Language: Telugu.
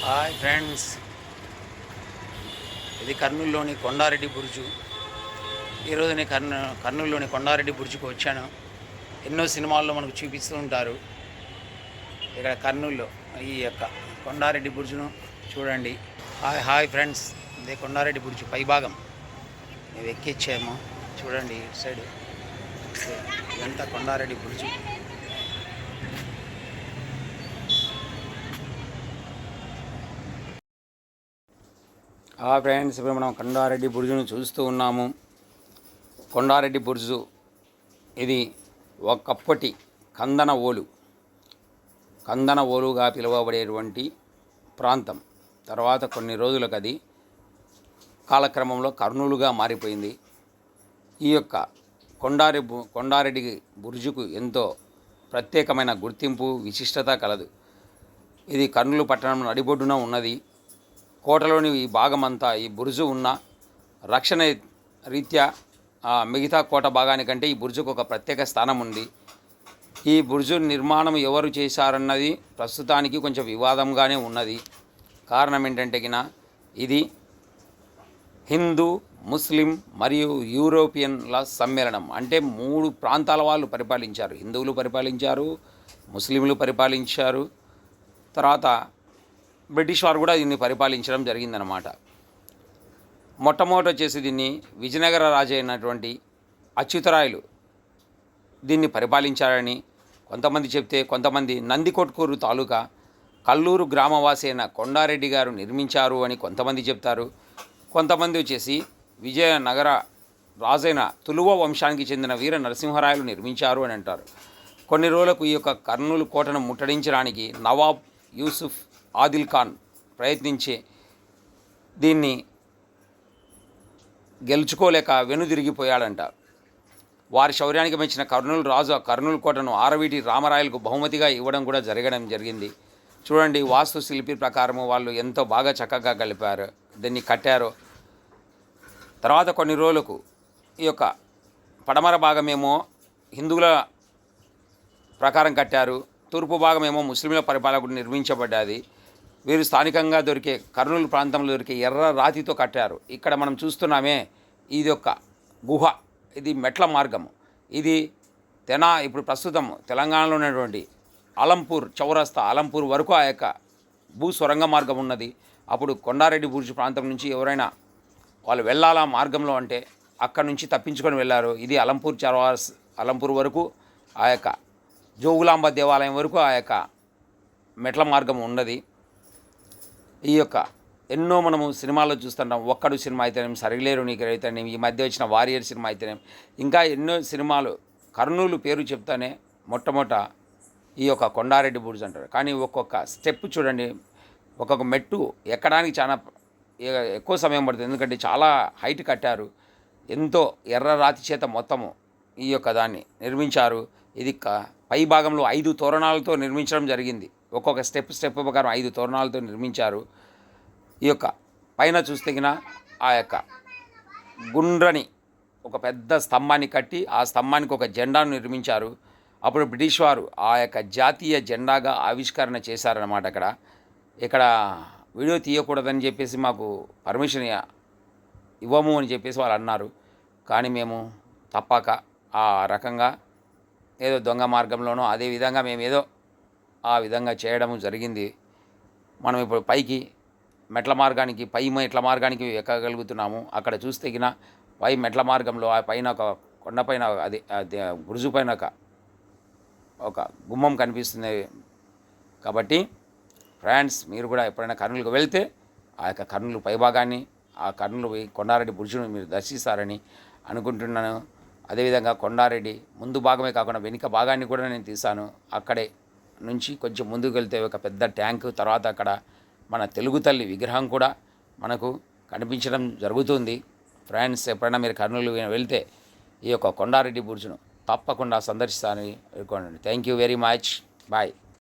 హాయ్ ఫ్రెండ్స్, ఇది కర్నూలులోని కొండారెడ్డి బుర్జు. ఈరోజు నేను కర్నూలులోని కొండారెడ్డి బుర్జుకు వచ్చాను. ఎన్నో సినిమాల్లో మనకు చూపిస్తూ ఉంటారు. ఇక్కడ కర్నూలులో ఈ యొక్క కొండారెడ్డి బుర్జును చూడండి. హాయ్ ఫ్రెండ్స్, ఇదే కొండారెడ్డి బుర్జు పైభాగం మేము ఎక్కిచ్చాము. చూడండి ఇటు సైడ్ ఇదంతా కొండారెడ్డి బుర్జు. ఫ్రెండ్స్, ఇప్పుడు మనం కొండారెడ్డి బుర్జును చూస్తూ ఉన్నాము. కొండారెడ్డి బుర్జు ఇది ఒకప్పటి కందన ఓలుగా పిలువబడేటువంటి ప్రాంతం. తర్వాత కొన్ని రోజులకు అది కాలక్రమంలో కర్నూలుగా మారిపోయింది. ఈ యొక్క కొండారెడ్డి బుర్జుకు ఎంతో ప్రత్యేకమైన గుర్తింపు, విశిష్టత కలదు. ఇది కర్నూలు పట్టణం నడిబొడ్డున ఉన్నది. కోటలోని ఈ భాగమంతా ఈ బుర్జు ఉన్న రక్షణ రీత్యా మిగతా కోట భాగానికంటే ఈ బుర్జుకు ఒక ప్రత్యేక స్థానం ఉంది. ఈ బుర్జు నిర్మాణం ఎవరు చేశారన్నది ప్రస్తుతానికి కొంచెం వివాదంగానే ఉన్నది. కారణం ఏంటంటే ఇది హిందూ, ముస్లిం మరియు యూరోపియన్ల సమ్మేళనం. అంటే 3 ప్రాంతాల వాళ్ళు పరిపాలించారు. హిందువులు పరిపాలించారు, ముస్లింలు పరిపాలించారు, తర్వాత బ్రిటిష్ వారు కూడా దీన్ని పరిపాలించడం జరిగిందనమాట. మొట్టమొదట వచ్చేసి దీన్ని విజయనగర రాజు అయినటువంటి అచ్యుతరాయలు దీన్ని పరిపాలించారని కొంతమంది చెప్తే, కొంతమంది నందికొట్కూరు తాలూకా కల్లూరు గ్రామవాసి అయిన కొండారెడ్డి గారు నిర్మించారు అని కొంతమంది చెప్తారు. కొంతమంది వచ్చేసి విజయనగర రాజైన తులువ వంశానికి చెందిన వీర నరసింహరాయలు నిర్మించారు అని అంటారు. కొన్ని రోజులకు ఈ యొక్క కర్నూలు కోటను ముట్టడించడానికి నవాబ్ యూసుఫ్ ఆదిల్ ఖాన్ ప్రయత్నించి దీన్ని గెలుచుకోలేక వెనుదిరిగిపోయాడంట. వారి శౌర్యానికి మెచ్చిన కర్నూలు రాజు కర్నూలు కోటను ఆరవీటి రామరాయలకు బహుమతిగా ఇవ్వడం కూడా జరిగింది. చూడండి, వాస్తు శిల్పి ప్రకారము వాళ్ళు ఎంతో బాగా చక్కగా కలిపారు, దీన్ని కట్టారు. తర్వాత కొన్ని రోజులకు ఈ యొక్క పడమర భాగమేమో హిందువుల ప్రకారం కట్టారు, తూర్పు భాగమేమో ముస్లింల పరిపాలకుడు నిర్మించబడ్డది. వీరు స్థానికంగా దొరికే కర్నూలు ప్రాంతంలో దొరికే ఎర్ర రాతితో కట్టారు. ఇక్కడ మనం చూస్తున్నామే, ఇది ఒక గుహ, ఇది మెట్ల మార్గము. ఇది ఇప్పుడు ప్రస్తుతం తెలంగాణలో ఉన్నటువంటి అలంపూర్ చౌరస్తా, అలంపూర్ వరకు ఆ యొక్క భూ సొరంగ మార్గం ఉన్నది. అప్పుడు కొండారెడ్డి బుర్జు ప్రాంతం నుంచి ఎవరైనా వాళ్ళు వెళ్ళాలా మార్గంలో అంటే అక్కడి నుంచి తప్పించుకొని వెళ్ళారు. ఇది అలంపూర్ వరకు ఆ యొక్క జోగులాంబ దేవాలయం వరకు ఆ యొక్క మెట్ల మార్గం ఉన్నది. ఈ యొక్క ఎన్నో మనము సినిమాల్లో చూస్తుంటాం. ఒక్కడు సినిమా అయితేనేం, సరిలేరు నీకు అయితేనేం, ఈ మధ్య వచ్చిన వారియర్ సినిమా అయితేనేం, ఇంకా ఎన్నో సినిమాలు కర్నూలు పేరు చెప్తానే మొట్టమొదట ఈ యొక్క కొండారెడ్డి బుర్జు అంటారు. కానీ ఒక్కొక్క స్టెప్ చూడండి, ఒక్కొక్క మెట్టు ఎక్కడానికి చాలా ఎక్కువ సమయం పడుతుంది. ఎందుకంటే చాలా హైట్ కట్టారు. ఎంతో ఎర్ర రాతి చేత మొత్తము ఈ యొక్క దాన్ని నిర్మించారు. ఇది పై భాగంలో 5 తోరణాలతో నిర్మించడం జరిగింది. ఒక్కొక్క స్టెప్ ప్రకారం 5 తోరణాలతో నిర్మించారు. ఈ యొక్క పైన చూస్తే ఆ యొక్క గుండ్రని ఒక పెద్ద స్తంభాన్ని కట్టి ఆ స్తంభానికి ఒక జెండాను నిర్మించారు. అప్పుడు బ్రిటిష్ వారు ఆ యొక్క జాతీయ జెండాగా ఆవిష్కరణ చేశారన్నమాట. ఇక్కడ వీడియో తీయకూడదని చెప్పేసి మాకు పర్మిషన్ ఇవ్వము అని చెప్పేసి వాళ్ళు అన్నారు. కానీ మేము తప్పక ఆ రకంగా ఏదో దొంగ మార్గంలోనో అదేవిధంగా మేము ఏదో ఆ విధంగా చేయడం జరిగింది. మనం ఇప్పుడు పైకి మెట్ల మార్గానికి ఎక్కగలుగుతున్నాము. అక్కడ చూస్తే పై మెట్ల మార్గంలో ఆ పైన ఒక కొండపైన అది బురుజు పైన ఒక గుమ్మం కనిపిస్తుంది. కాబట్టి ఫ్రెండ్స్, మీరు కూడా ఎప్పుడైనా కర్నూలుకు వెళ్తే ఆ యొక్క కర్నూలు పైభాగాన్ని, ఆ కర్నూలు కొండారెడ్డి బుర్జును మీరు దర్శిస్తారని అనుకుంటున్నాను. అదేవిధంగా కొండారెడ్డి ముందు భాగమే కాకుండా వెనుక భాగాన్ని కూడా నేను తీశాను. అక్కడే నుంచి కొంచెం ముందుకు వెళ్తే ఒక పెద్ద ట్యాంకు, తర్వాత అక్కడ మన తెలుగు తల్లి విగ్రహం కూడా మనకు కనిపించడం జరుగుతుంది. ఫ్రెండ్స్, ఎప్పుడైనా మీరు కర్నూలు వెళ్తే ఈ యొక్క కొండారెడ్డి బుర్జును తప్పకుండా సందర్శిస్తారని అనుకోండి. Thank you very much. Bye.